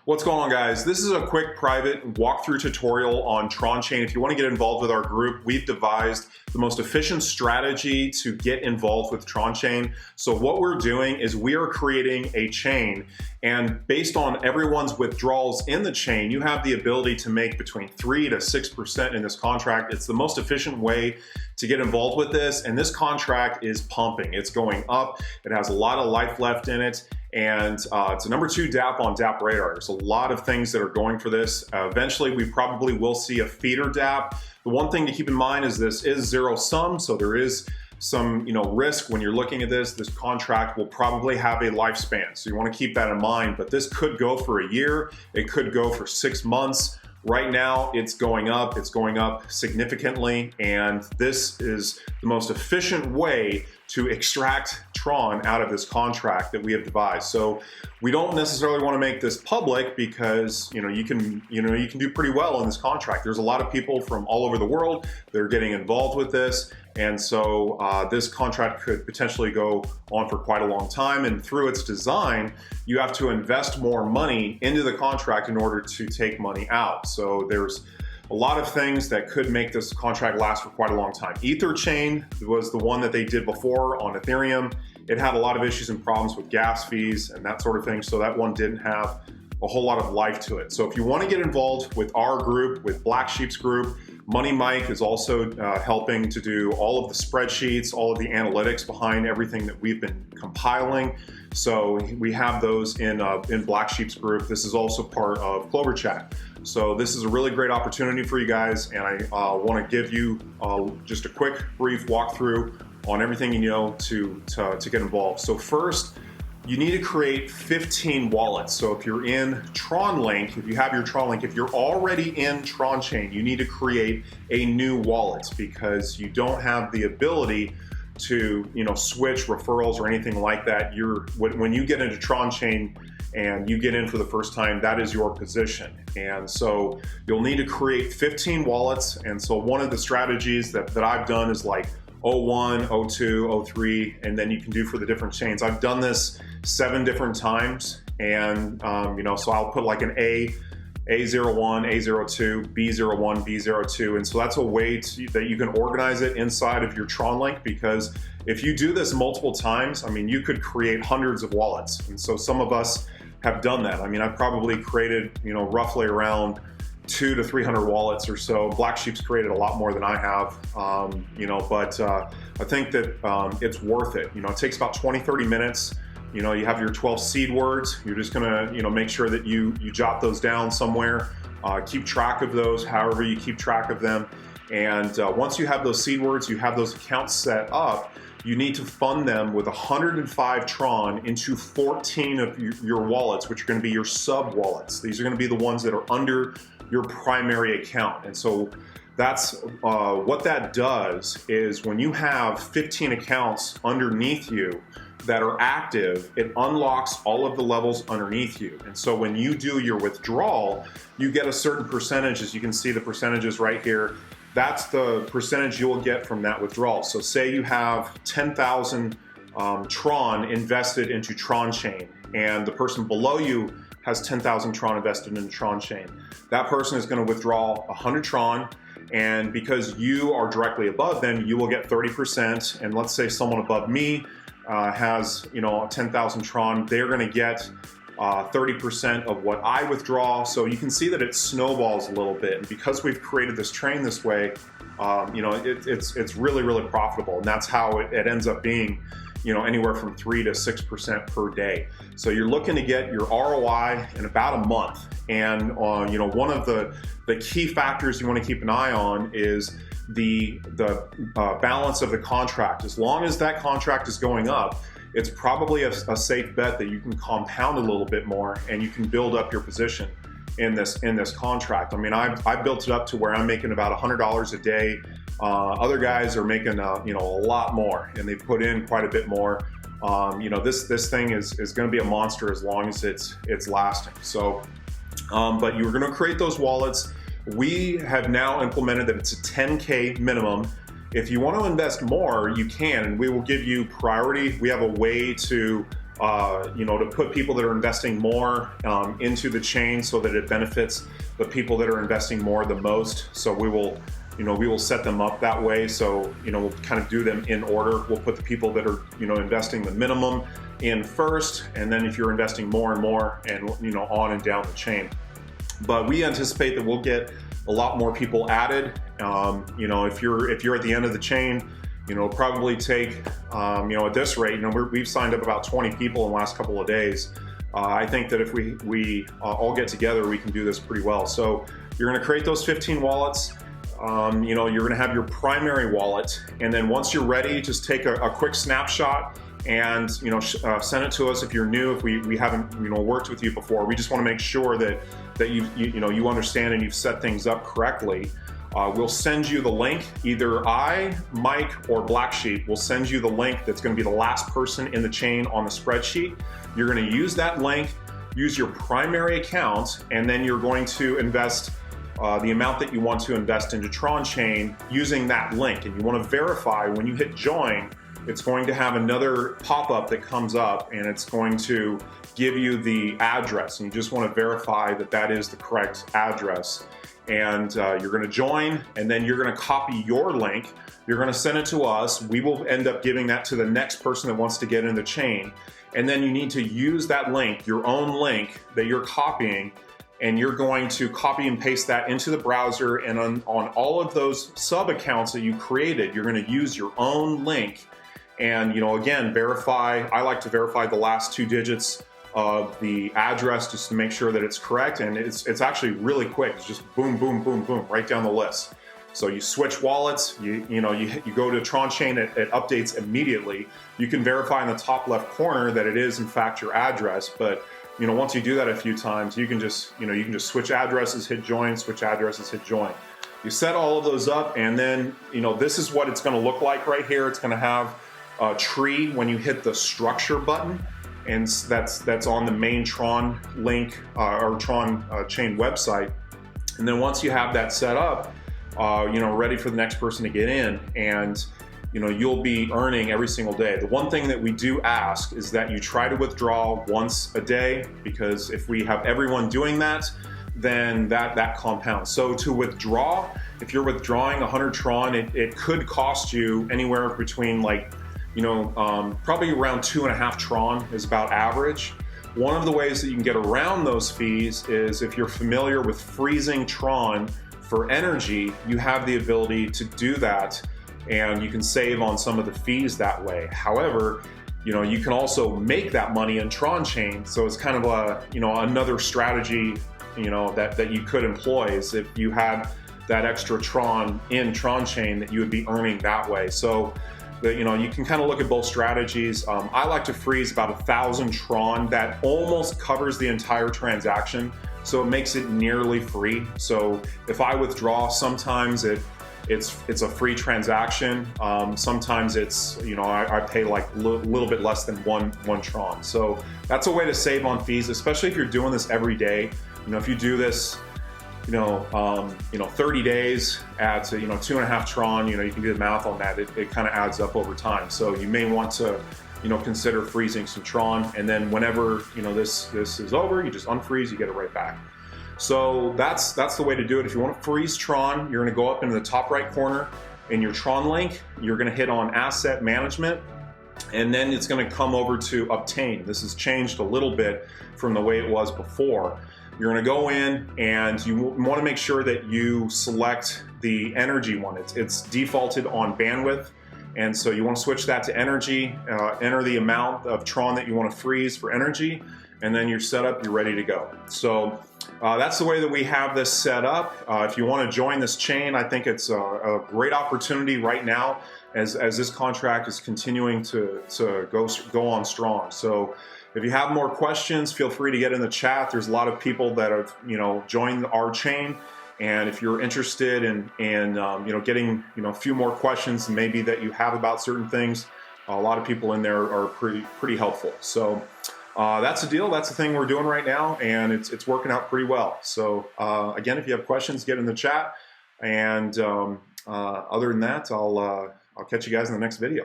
What's going on, guys? This is a quick private walkthrough tutorial on TronChain. If you want to get involved with our group, we've devised the most efficient strategy to get involved with TronChain. So what we're doing is we are creating a chain, and based on everyone's withdrawals in the chain, you have the ability to make between 3 to 6% in this contract. It's the most efficient way to get involved with this, and this contract is pumping. It's going up. It has a lot of life left in it. And it's a #2 DApp on DApp radar. There's a lot of things that are going for this. Eventually, we probably will see a feeder DApp. The one thing to keep in mind is this is zero sum, so there is some risk when you're looking at this. This contract will probably have a lifespan, so you want to keep that in mind. But this could go for a year. It could go for 6 months. Right now, it's going up. It's going up significantly, and this is the most efficient way to extract Tron out of this contract that we have devised. So we don't necessarily want to make this public because you can do pretty well in this contract. There's a lot of people from all over the world that are getting involved with this, and so this contract could potentially go on for quite a long time. And through its design, you have to invest more money into the contract in order to take money out. So there's a lot of things that could make this contract last for quite a long time. EtherChain was the one that they did before on Ethereum. It had a lot of issues and problems with gas fees and that sort of thing, so that one didn't have a whole lot of life to it. So if you want to get involved with our group, with BlackSheep's group, Money Mike is also helping to do all of the spreadsheets, all of the analytics behind everything that we've been compiling. So we have those in BlackSheep's group. This is also part of Clover Chat. So this is a really great opportunity for you guys, and I want to give you just a quick, brief walkthrough on everything you know to get involved. So first, you need to create 15 wallets. So if you're in TronLink, if you have your TronLink, if you're already in TronChain, you need to create a new wallet because you don't have the ability to switch referrals or anything like that. When you get into TronChain and you get in for the first time, that is your position. And so you'll need to create 15 wallets. And so one of the strategies that I've done is like 01, 02, 03, and then you can do for the different chains. I've done this 7 different times, and so I'll put like an A01, A02, B01, B02, and so that's a way that you can organize it inside of your TronLink, because if you do this multiple times, you could create hundreds of wallets, and so some of us have done that. I've probably created roughly around 200 to 300 wallets or so. BlackSheep's created a lot more than I have, but I think that it's worth it. It takes about 20-30 minutes. You have your 12 seed words. You're just gonna make sure that you jot those down somewhere. Keep track of those however you keep track of them. And once you have those seed words, you have those accounts set up, you need to fund them with 105 Tron into 14 of your wallets, which are going to be your sub wallets. These are going to be the ones that are under your primary account. And so that's what that does is when you have 15 accounts underneath you that are active, it unlocks all of the levels underneath you. And so when you do your withdrawal, you get a certain percentage. As you can see the percentages right here, that's the percentage you'll get from that withdrawal. So say you have 10,000 Tron invested into TronChain, and the person below you has 10,000 Tron invested in TronChain. That person is going to withdraw 100 Tron, and because you are directly above them, you will get 30%. And let's say someone above me has 10,000 Tron, they're going to get 30% of what I withdraw. So you can see that it snowballs a little bit, and because we've created this train this way, it's really, really profitable, and that's how it ends up being anywhere from 3 to 6% per day. So you're looking to get your ROI in about a month. And one of the key factors you want to keep an eye on is the balance of the contract. As long as that contract is going up, it's probably a safe bet that you can compound a little bit more and you can build up your position in this contract. I built it up to where I'm making about $100 a day. Other guys are making a lot more, and they've put in quite a bit more. This thing is going to be a monster as long as it's lasting. So, but you're going to create those wallets. We have now implemented that it's a 10K minimum. If you want to invest more, you can, and we will give you priority. We have a way to to put people that are investing more into the chain so that it benefits the people that are investing more the most. So we will set them up that way. So, we'll kind of do them in order. We'll put the people that are, investing the minimum in first, and then if you're investing more and more, and on and down the chain. But we anticipate that we'll get a lot more people added. If you're at the end of the chain, it'll probably take, at this rate, we've signed up about 20 people in the last couple of days. I think that if we all get together, we can do this pretty well. So you're going to create those 15 wallets. You're going to have your primary wallet, and then once you're ready, just take a quick snapshot and send it to us if you're new. If we haven't worked with you before, we just want to make sure that you understand and you've set things up correctly. We'll send you the link. Either I, Mike, or Black Sheep will send you the link that's going to be the last person in the chain on the spreadsheet. You're going to use that link, use your primary account, and then you're going to invest the amount that you want to invest into TronChain using that link. And you want to verify when you hit join, it's going to have another pop-up that comes up, and it's going to give you the address. And you just want to verify that that is the correct address. And you're going to join, and then you're going to copy your link. You're going to send it to us. We will end up giving that to the next person that wants to get in the chain. And then you need to use that link, your own link that you're copying, and you're going to copy and paste that into the browser. And on all of those sub accounts that you created, you're going to use your own link. And again, verify. I like to verify the last 2 digits of the address just to make sure that it's correct. And it's actually really quick. It's just boom, boom, boom, boom, right down the list. So you switch wallets, you go to TronChain, it updates immediately. You can verify in the top left corner that it is in fact your address. But once you do that a few times, you can just switch addresses, hit join, switch addresses, hit join. You set all of those up, and then this is what it's going to look like right here. It's going to have a tree when you hit the structure button, and that's on the main Tron link or Tron chain website. And then once you have that set up, ready for the next person to get in, and you'll be earning every single day. The one thing that we do ask is that you try to withdraw once a day, because if we have everyone doing that, then that compounds. So to withdraw, if you're withdrawing 100 Tron, it could cost you anywhere between probably around 2.5 Tron is about average. One of the ways that you can get around those fees is if you're familiar with freezing Tron for energy, you have the ability to do that, and you can save on some of the fees that way. However, you can also make that money in TronChain. So it's kind of another strategy, that you could employ, is if you had that extra Tron in TronChain, that you would be earning that way. So you can kind of look at both strategies. I like to freeze about 1,000 Tron. That almost covers the entire transaction, so it makes it nearly free. So if I withdraw, sometimes it's a free transaction. Sometimes it's I pay like a little bit less than one Tron. So that's a way to save on fees, especially if you're doing this every day. If you do this 30 days at 2.5 Tron, you can do the math on that. It kind of adds up over time. So you may want to consider freezing some Tron, and then whenever this is over, you just unfreeze, you get it right back. So that's the way to do it. If you want to freeze Tron, you're going to go up into the top right corner in your Tron link. You're going to hit on Asset Management, and then it's going to come over to Obtain. This has changed a little bit from the way it was before. You're going to go in, and you want to make sure that you select the energy one. It's defaulted on bandwidth, and so you want to switch that to energy, enter the amount of Tron that you want to freeze for energy, and then you're set up, you're ready to go. So that's the way that we have this set up. If you want to join this chain, I think it's a great opportunity right now as this contract is continuing to go on strong. So if you have more questions, feel free to get in the chat. There's a lot of people that have joined our chain, and if you're interested in getting a few more questions maybe that you have about certain things, a lot of people in there are pretty helpful. So that's the deal. That's the thing we're doing right now, and it's working out pretty well. So again, if you have questions, get in the chat, and other than that, I'll catch you guys in the next video.